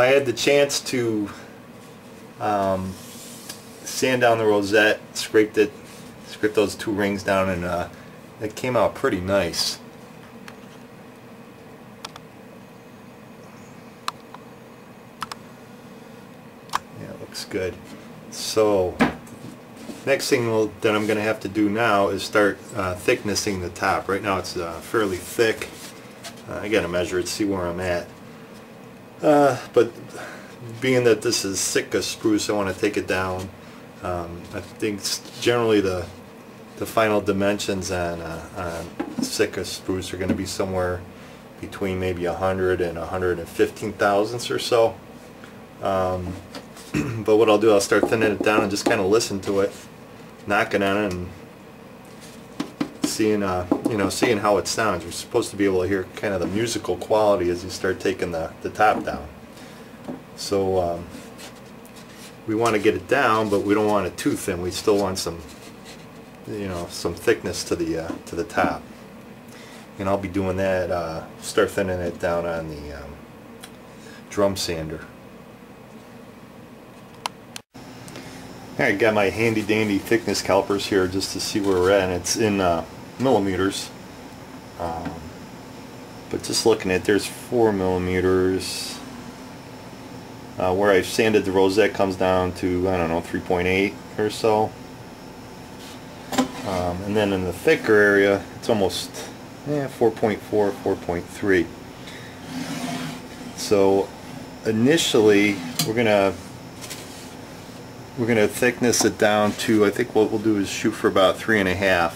I had the chance to sand down the rosette, scrape those two rings down, and it came out pretty nice. Yeah, it looks good. So next thing that I'm going to have to do now is start thicknessing the top. Right now it's fairly thick. I got to measure it, see where I'm at. But being that this is Sitka spruce, I want to take it down. I think generally the final dimensions on Sitka spruce are going to be somewhere between maybe 100 and 115 thousandths or so. But what I'll do, I'll start thinning it down and just kind of listen to it, knocking on it, and seeing seeing how it sounds. You're supposed to be able to hear kind of the musical quality as you start taking the top down. So we want to get it down, but we don't want it too thin. We still want some some thickness to the top. And I'll be doing that. Start thinning it down on the drum sander. Alright, got my handy dandy thickness calipers here just to see where we're at, and it's in millimeters. But just looking at, there's 4 millimeters. Where I've sanded the rosette comes down to, I don't know, 3.8 or so. And then in the thicker area, it's almost 4.4, 4.3. So initially, we're gonna thickness it down to, I think what we'll do is shoot for about 3.5,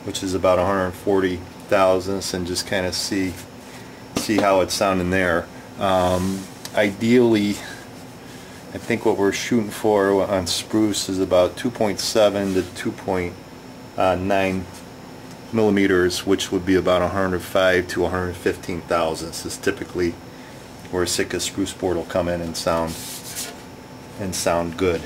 which is about 140 thousandths, and just kind of see how it's sounding there. Ideally, I think what we're shooting for on spruce is about 2.7 to 2.9 millimeters, which would be about 105 to 115 thousandths is typically where a Sitka spruce board will come in and sound good.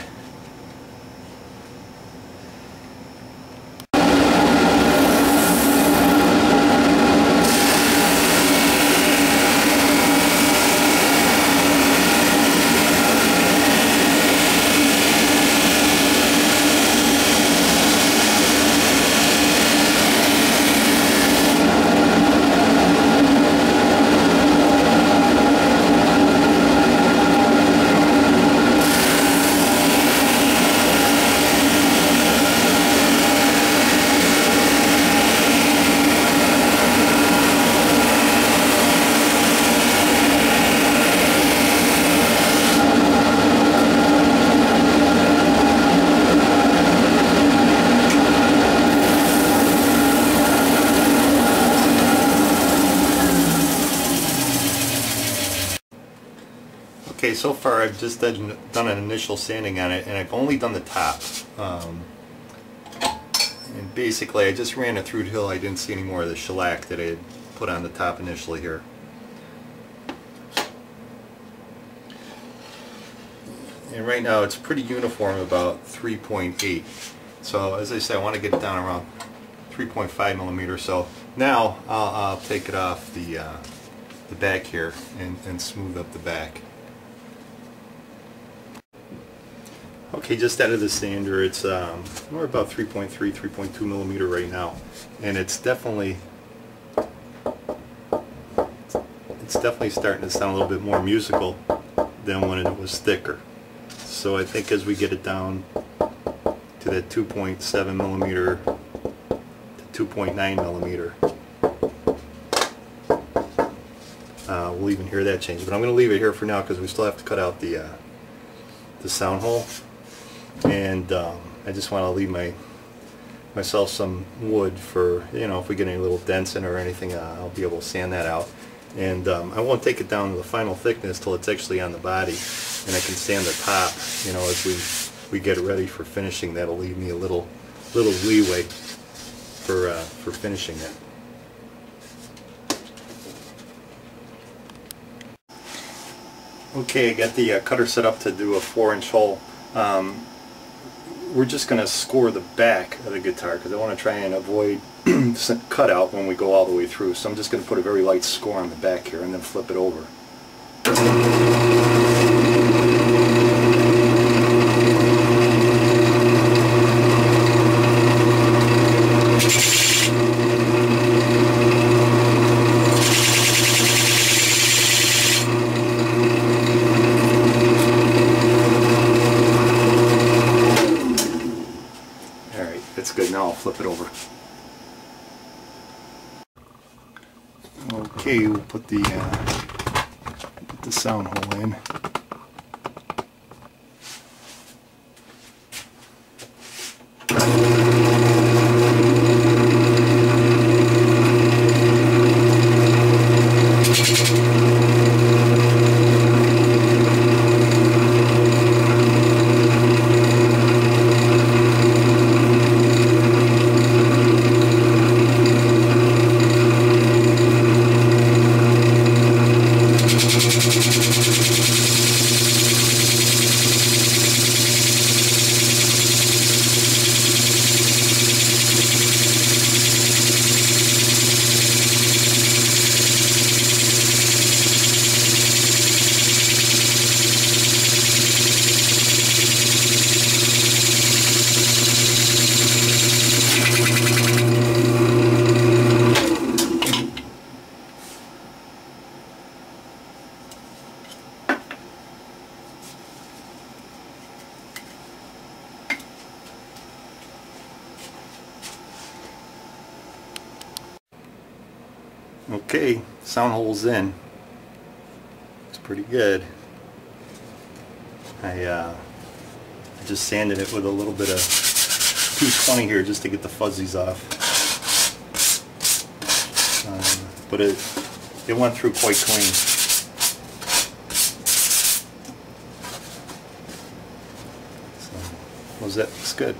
Okay, so far I've just done an initial sanding on it, and I've only done the top. And basically I just ran it through till I didn't see any more of the shellac that I had put on the top initially here. And right now it's pretty uniform, about 3.8. So as I say, I want to get it down around 3.5 millimeters. So now I'll take it off the back here and smooth up the back. Okay, just out of the sander, it's we're about 3.3, 3.2 millimeter right now, and it's definitely starting to sound a little bit more musical than when it was thicker. So I think as we get it down to that 2.7 millimeter to 2.9 millimeter, we'll even hear that change. But I'm going to leave it here for now because we still have to cut out the Soundhole. And I just want to leave myself some wood for, if we get any little dents in or anything, I'll be able to sand that out. And I won't take it down to the final thickness till it's actually on the body, and I can sand the top, as we get it ready for finishing. That'll leave me a little leeway for finishing it. Okay, I got the cutter set up to do a 4-inch hole. We're just going to score the back of the guitar because I want to try and avoid cutout when we go all the way through. So I'm just going to put a very light score on the back here and then flip it over. Okay, we'll put the sound hole in. Okay, sound hole's in. It's pretty good. I just sanded it with a little bit of 220 here just to get the fuzzies off. But it went through quite clean. So, rosette looks good.